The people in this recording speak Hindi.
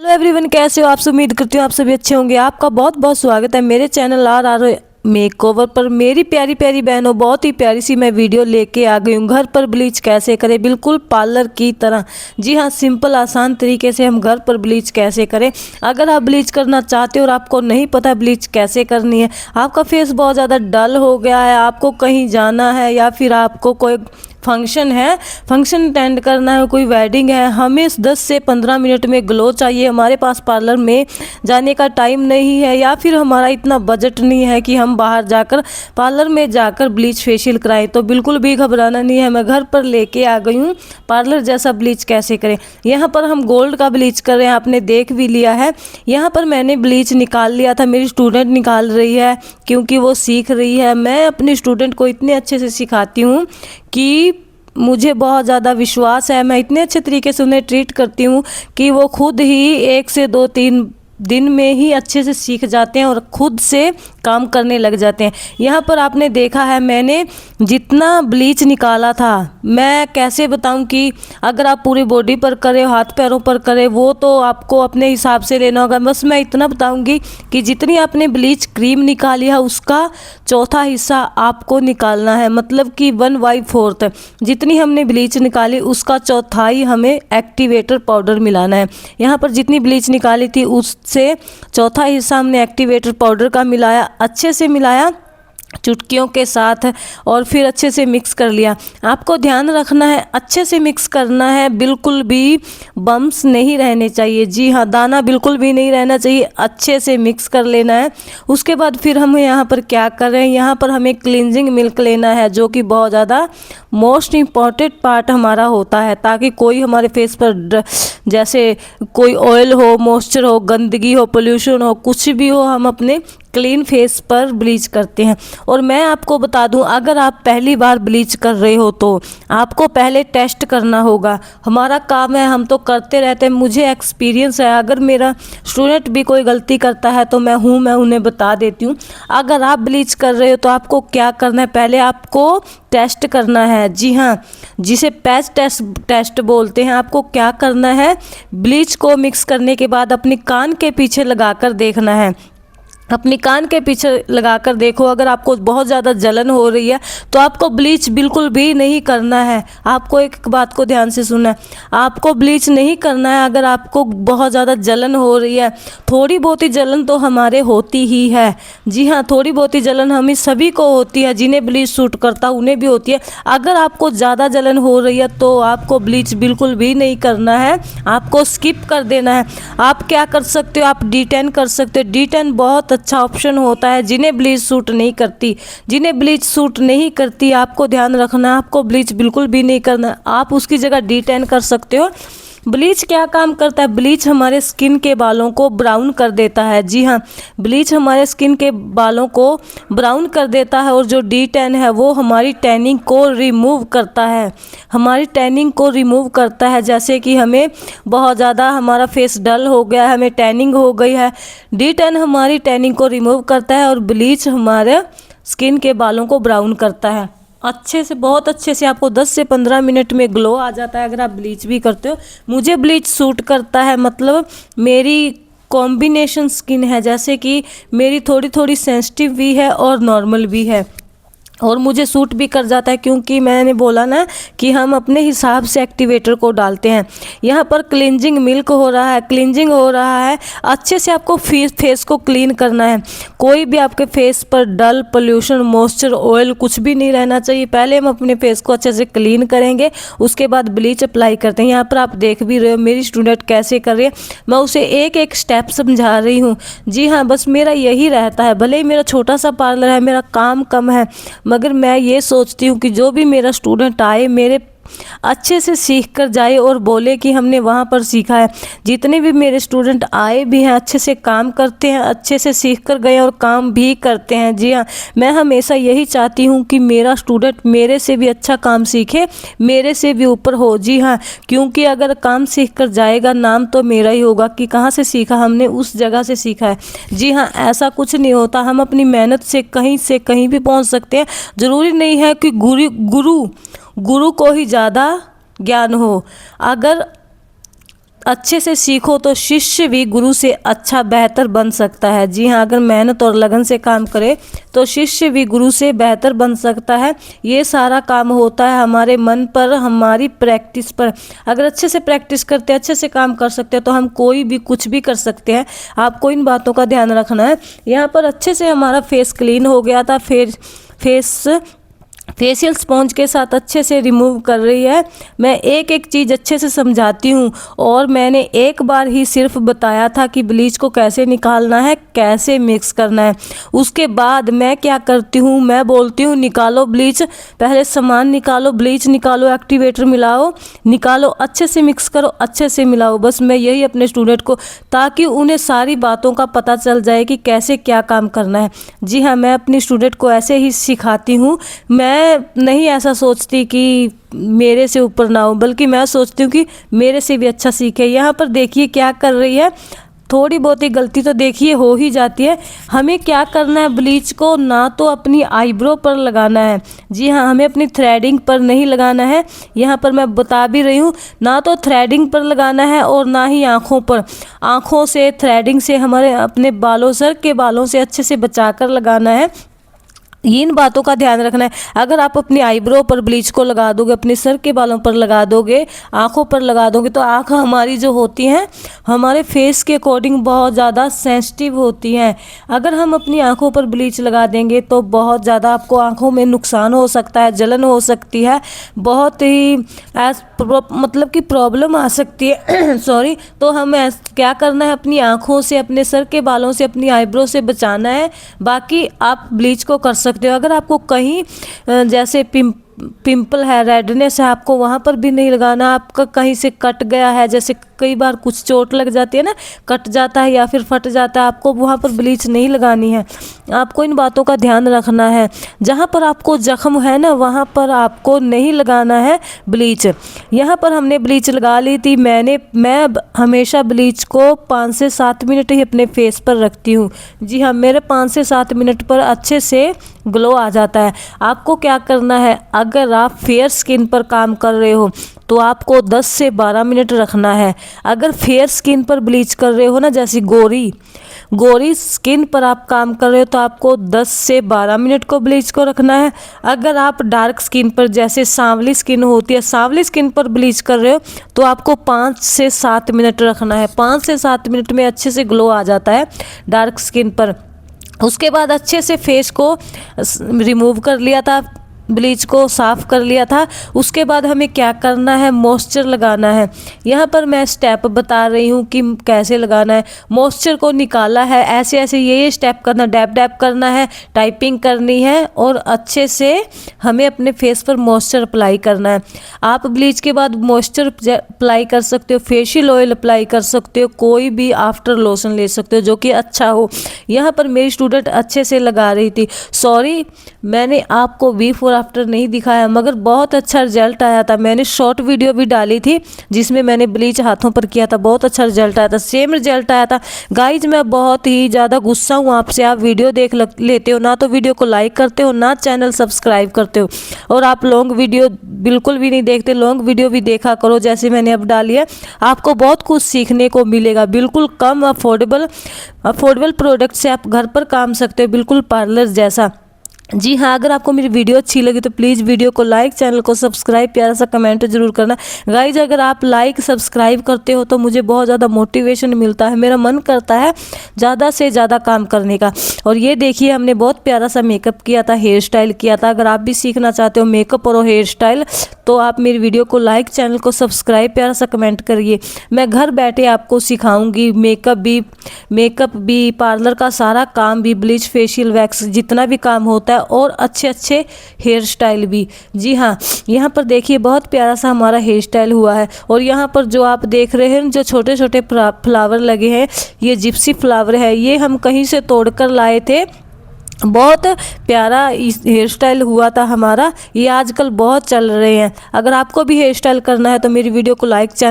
हेलो एवरीवन, कैसे हो आप। उम्मीद करती हूँ आप सभी अच्छे होंगे। आपका बहुत बहुत स्वागत है मेरे चैनल आर मेकओवर पर। मेरी प्यारी प्यारी बहनों, बहुत ही प्यारी सी मैं वीडियो लेके आ गई हूँ। घर पर ब्लीच कैसे करें, बिल्कुल पार्लर की तरह। जी हाँ, सिंपल आसान तरीके से हम घर पर ब्लीच कैसे करें। अगर आप ब्लीच करना चाहते हो और आपको नहीं पता ब्लीच कैसे करनी है, आपका फेस बहुत ज़्यादा डल हो गया है, आपको कहीं जाना है या फिर आपको कोई फंक्शन है, फंक्शन अटेंड करना है, कोई वेडिंग है, हमें 10 से 15 मिनट में ग्लो चाहिए, हमारे पास पार्लर में जाने का टाइम नहीं है या फिर हमारा इतना बजट नहीं है कि हम बाहर जाकर पार्लर में जाकर ब्लीच फेशियल कराएं, तो बिल्कुल भी घबराना नहीं है। मैं घर पर लेके आ गई हूँ पार्लर जैसा ब्लीच कैसे करें। यहाँ पर हम गोल्ड का ब्लीच कर रहे हैं, आपने देख भी लिया है। यहाँ पर मैंने ब्लीच निकाल लिया था, मेरी स्टूडेंट निकाल रही है क्योंकि वो सीख रही है। मैं अपनी स्टूडेंट को इतने अच्छे से सिखाती हूँ कि मुझे बहुत ज़्यादा विश्वास है। मैं इतने अच्छे तरीके से उन्हें ट्रीट करती हूँ कि वो खुद ही 1 से 2-3 दिन में ही अच्छे से सीख जाते हैं और खुद से काम करने लग जाते हैं। यहाँ पर आपने देखा है मैंने जितना ब्लीच निकाला था, मैं कैसे बताऊं कि अगर आप पूरी बॉडी पर करें, हाथ पैरों पर करें, वो तो आपको अपने हिसाब से लेना होगा। बस मैं इतना बताऊंगी कि जितनी आपने ब्लीच क्रीम निकाली है उसका चौथा हिस्सा आपको निकालना है, मतलब कि 1/4 जितनी हमने ब्लीच निकाली उसका चौथाई हमें एक्टिवेटर पाउडर मिलाना है। यहाँ पर जितनी ब्लीच निकाली थी उससे चौथा हिस्सा हमने एक्टिवेटर पाउडर का मिलाया, अच्छे से मिलाया चुटकियों के साथ और फिर अच्छे से मिक्स कर लिया। आपको ध्यान रखना है, अच्छे से मिक्स करना है, बिल्कुल भी बम्स नहीं रहने चाहिए। जी हाँ, दाना बिल्कुल भी नहीं रहना चाहिए, अच्छे से मिक्स कर लेना है। उसके बाद फिर हम यहाँ पर क्या कर रहे हैं, यहाँ पर हमें क्लींजिंग मिल्क लेना है, जो कि बहुत ज़्यादा मोस्ट इम्पॉर्टेंट पार्ट हमारा होता है, ताकि कोई हमारे फेस पर जैसे कोई ऑयल हो, मॉइस्चर हो, गंदगी हो, पोल्यूशन हो, कुछ भी हो, हम अपने क्लीन फेस पर ब्लीच करते हैं। और मैं आपको बता दूं, अगर आप पहली बार ब्लीच कर रहे हो तो आपको पहले टेस्ट करना होगा। हमारा काम है, हम तो करते रहते हैं, मुझे एक्सपीरियंस है। अगर मेरा स्टूडेंट भी कोई गलती करता है तो मैं उन्हें बता देती हूँ। अगर आप ब्लीच कर रहे हो तो आपको क्या करना है, पहले आपको टेस्ट करना है। जी हाँ, जिसे पैच टेस्ट बोलते हैं। आपको क्या करना है, ब्लीच को मिक्स करने के बाद अपनी कान के पीछे लगाकर देखना है। अपनी कान के पीछे लगाकर देखो, अगर आपको बहुत ज़्यादा जलन हो रही है तो आपको ब्लीच बिल्कुल भी नहीं करना है। आपको एक बात को ध्यान से सुनना है, आपको ब्लीच नहीं करना है अगर आपको बहुत ज़्यादा जलन हो रही है। थोड़ी बहुत ही जलन तो हमारे होती ही है। जी हाँ, थोड़ी बहुत ही जलन हमें सभी को होती है, जिन्हें ब्लीच सूट करता उन्हें भी होती है। अगर आपको ज़्यादा जलन हो रही है तो आपको ब्लीच बिल्कुल भी नहीं करना है, आपको स्किप कर देना है। आप क्या कर सकते हो, आप D10 कर सकते हो। D10 बहुत अच्छा ऑप्शन होता है जिन्हें ब्लीच सूट नहीं करती। जिन्हें ब्लीच सूट नहीं करती, आपको ध्यान रखना है, आपको ब्लीच बिल्कुल भी नहीं करना। आप उसकी जगह D10 कर सकते हो। ब्लीच क्या काम करता है, ब्लीच हमारे स्किन के बालों को ब्राउन कर देता है। जी हाँ, ब्लीच हमारे स्किन के बालों को ब्राउन कर देता है। और जो D10 है वो हमारी टैनिंग को रिमूव करता है, हमारी टैनिंग को रिमूव करता है। जैसे कि हमें बहुत ज़्यादा हमारा फेस डल हो गया है, हमें टैनिंग हो गई है, D10 हमारी टैनिंग को रिमूव करता है और ब्लीच हमारे स्किन के बालों को ब्राउन करता है। अच्छे से, बहुत अच्छे से आपको 10 से 15 मिनट में ग्लो आ जाता है अगर आप ब्लीच भी करते हो। मुझे ब्लीच सूट करता है, मतलब मेरी कॉम्बिनेशन स्किन है, जैसे कि मेरी थोड़ी थोड़ी सेंसिटिव भी है और नॉर्मल भी है, और मुझे सूट भी कर जाता है क्योंकि मैंने बोला ना कि हम अपने हिसाब से एक्टिवेटर को डालते हैं। यहाँ पर क्लींजिंग मिल्क हो रहा है, क्लींजिंग हो रहा है। अच्छे से आपको फेस को क्लीन करना है। कोई भी आपके फेस पर डल, पोल्यूशन, मॉइस्चर, ऑयल कुछ भी नहीं रहना चाहिए। पहले हम अपने फेस को अच्छे से क्लीन करेंगे, उसके बाद ब्लीच अप्लाई करते हैं। यहाँ पर आप देख भी रहे हो मेरी स्टूडेंट कैसे कर रही है, मैं उसे एक एक स्टेप समझा रही हूँ। जी हाँ, बस मेरा यही रहता है, भले ही मेरा छोटा सा पार्लर है, मेरा काम कम है, मगर मैं ये सोचती हूँ कि जो भी मेरा स्टूडेंट आए मेरे अच्छे से सीख कर जाए और बोले कि हमने वहाँ पर सीखा है। जितने भी मेरे स्टूडेंट आए भी हैं अच्छे से काम करते हैं, अच्छे से सीख कर गए और काम भी करते हैं। जी हाँ, मैं हमेशा यही चाहती हूँ कि मेरा स्टूडेंट मेरे से भी अच्छा काम सीखे, मेरे से भी ऊपर हो। जी हाँ, क्योंकि अगर काम सीख कर जाएगा नाम तो मेरा ही होगा कि कहाँ से सीखा, हमने उस जगह से सीखा है। जी हाँ, ऐसा कुछ नहीं होता, हम अपनी मेहनत से कहीं भी पहुँच सकते हैं। ज़रूरी नहीं है कि गुरु को ही ज़्यादा ज्ञान हो। अगर अच्छे से सीखो तो शिष्य भी गुरु से अच्छा बेहतर बन सकता है। जी हाँ, अगर मेहनत और लगन से काम करे तो शिष्य भी गुरु से बेहतर बन सकता है। ये सारा काम होता है हमारे मन पर, हमारी प्रैक्टिस पर। अगर अच्छे से प्रैक्टिस करते हैं, अच्छे से काम कर सकते हैं तो हम कोई भी कुछ भी कर सकते हैं। आपको इन बातों का ध्यान रखना है। यहाँ पर अच्छे से हमारा फेस क्लीन हो गया था। फेशियल स्पॉन्ज के साथ अच्छे से रिमूव कर रही है। मैं एक एक चीज़ अच्छे से समझाती हूँ और मैंने एक बार ही सिर्फ बताया था कि ब्लीच को कैसे निकालना है, कैसे मिक्स करना है। उसके बाद मैं क्या करती हूँ, मैं बोलती हूँ निकालो ब्लीच, पहले सामान निकालो, ब्लीच निकालो, एक्टिवेटर मिलाओ, निकालो, अच्छे से मिक्स करो, अच्छे से मिलाओ। बस मैं यही अपने स्टूडेंट को, ताकि उन्हें सारी बातों का पता चल जाए कि कैसे क्या काम करना है। जी हाँ, मैं अपनी स्टूडेंट को ऐसे ही सिखाती हूँ। मैं नहीं ऐसा सोचती कि मेरे से ऊपर ना हो, बल्कि मैं सोचती हूँ कि मेरे से भी अच्छा सीखे। यहाँ पर देखिए क्या कर रही है, थोड़ी बहुत ही गलती तो देखिए हो ही जाती है। हमें क्या करना है, ब्लीच को ना तो अपनी आईब्रो पर लगाना है। जी हाँ, हमें अपनी थ्रेडिंग पर नहीं लगाना है। यहाँ पर मैं बता भी रही हूँ, ना तो थ्रेडिंग पर लगाना है और ना ही आँखों पर। आँखों से, थ्रेडिंग से, हमारे अपने बालों, सर के बालों से अच्छे से बचा कर लगाना है। इन बातों का ध्यान रखना है। अगर आप अपनी आईब्रो पर ब्लीच को लगा दोगे, अपने सर के बालों पर लगा दोगे, आंखों पर लगा दोगे, तो आँख हमारी जो होती हैं हमारे फेस के अकॉर्डिंग बहुत ज़्यादा सेंसिटिव होती हैं। अगर हम अपनी आंखों पर ब्लीच लगा देंगे तो बहुत ज़्यादा आपको आंखों में नुकसान हो सकता है, जलन हो सकती है, बहुत ही मतलब कि प्रॉब्लम आ सकती है सॉरी। तो हम क्या करना है, अपनी आंखों से, अपने सर के बालों से, अपनी आईब्रो से बचाना है। बाकी आप ब्लीच को कर सकते हो। अगर आपको कहीं जैसे पिंपल है, रेडनेस है, आपको वहाँ पर भी नहीं लगाना। आपका कहीं से कट गया है, जैसे कई बार कुछ चोट लग जाती है ना, कट जाता है या फिर फट जाता है, आपको वहाँ पर ब्लीच नहीं लगानी है। आपको इन बातों का ध्यान रखना है। जहाँ पर आपको जख्म है ना, वहाँ पर आपको नहीं लगाना है ब्लीच। यहाँ पर हमने ब्लीच लगा ली थी। मैं हमेशा ब्लीच को 5 से 7 मिनट ही अपने फेस पर रखती हूँ। जी हाँ, मेरे 5 से 7 मिनट पर अच्छे से ग्लो आ जाता है। आपको क्या करना है, अगर आप फेयर स्किन पर काम कर रहे हो तो आपको 10 से 12 मिनट रखना है। अगर फेयर स्किन पर ब्लीच कर रहे हो ना, जैसे गोरी स्किन पर आप काम कर रहे हो तो आपको 10 से 12 मिनट को ब्लीच को रखना है। अगर आप डार्क स्किन पर, जैसे सांवली स्किन होती है, सांवली स्किन पर ब्लीच कर रहे हो तो आपको 5 से 7 मिनट रखना है। 5 से 7 मिनट में अच्छे से ग्लो आ जाता है डार्क स्किन पर। उसके बाद अच्छे से फेस को रिमूव कर लिया था, ब्लीच को साफ़ कर लिया था। उसके बाद हमें क्या करना है, मॉइस्चर लगाना है। यहाँ पर मैं स्टेप बता रही हूँ कि कैसे लगाना है। मॉइस्चर को निकाला है, ऐसे ऐसे ये स्टेप करना, डैप डैप करना है, टाइपिंग करनी है और अच्छे से हमें अपने फेस पर मॉइस्चर अप्लाई करना है। आप ब्लीच के बाद मॉइस्चर अप्लाई कर सकते हो, फेशियल ऑयल अप्लाई कर सकते हो, कोई भी आफ्टर लोशन ले सकते हो जो कि अच्छा हो। यहाँ पर मेरी स्टूडेंट अच्छे से लगा रही थी। सॉरी, मैंने आपको बिफोर आफ्टर नहीं दिखाया, मगर बहुत अच्छा रिजल्ट आया था। मैंने शॉर्ट वीडियो भी डाली थी जिसमें मैंने ब्लीच हाथों पर किया था, बहुत अच्छा रिजल्ट आया था, सेम रिजल्ट आया था। गाइज, मैं बहुत ही ज़्यादा गुस्सा हूँ आपसे। आप वीडियो देख लेते हो ना, तो वीडियो को लाइक करते हो ना, चैनल सब्सक्राइब करते हो, और आप लॉन्ग वीडियो बिल्कुल भी नहीं देखते। लॉन्ग वीडियो भी देखा करो, जैसे मैंने अब डाली है। आपको बहुत कुछ सीखने को मिलेगा। बिल्कुल कम अफोर्डेबल प्रोडक्ट से आप घर पर काम सकते हो, बिल्कुल पार्लर जैसा। जी हाँ, अगर आपको मेरी वीडियो अच्छी लगी तो प्लीज़ वीडियो को लाइक, चैनल को सब्सक्राइब, प्यारा सा कमेंट जरूर करना। गाइज, अगर आप लाइक सब्सक्राइब करते हो तो मुझे बहुत ज़्यादा मोटिवेशन मिलता है, मेरा मन करता है ज़्यादा से ज़्यादा काम करने का। और ये देखिए, हमने बहुत प्यारा सा मेकअप किया था, हेयर स्टाइल किया था। अगर आप भी सीखना चाहते हो मेकअप और हेयर स्टाइल तो आप मेरी वीडियो को लाइक, चैनल को सब्सक्राइब, प्यारा सा कमेंट करिए। मैं घर बैठे आपको सिखाऊंगी मेकअप भी, पार्लर का सारा काम भी, ब्लीच, फेशियल, वैक्स, जितना भी काम होता है, और अच्छे अच्छे हेयर स्टाइल भी। जी हाँ, यहाँ पर देखिए बहुत प्यारा सा हमारा हेयर स्टाइल हुआ है। और यहाँ पर जो आप देख रहे हैं, जो छोटे छोटे फ्लावर लगे हैं, ये जिप्सी फ्लावर है। ये हम कहीं से तोड़कर लाए थे। बहुत प्यारा हेयर स्टाइल हुआ था हमारा। ये आजकल बहुत चल रहे हैं। अगर आपको भी हेयर स्टाइल करना है तो मेरी वीडियो को लाइक, चैनल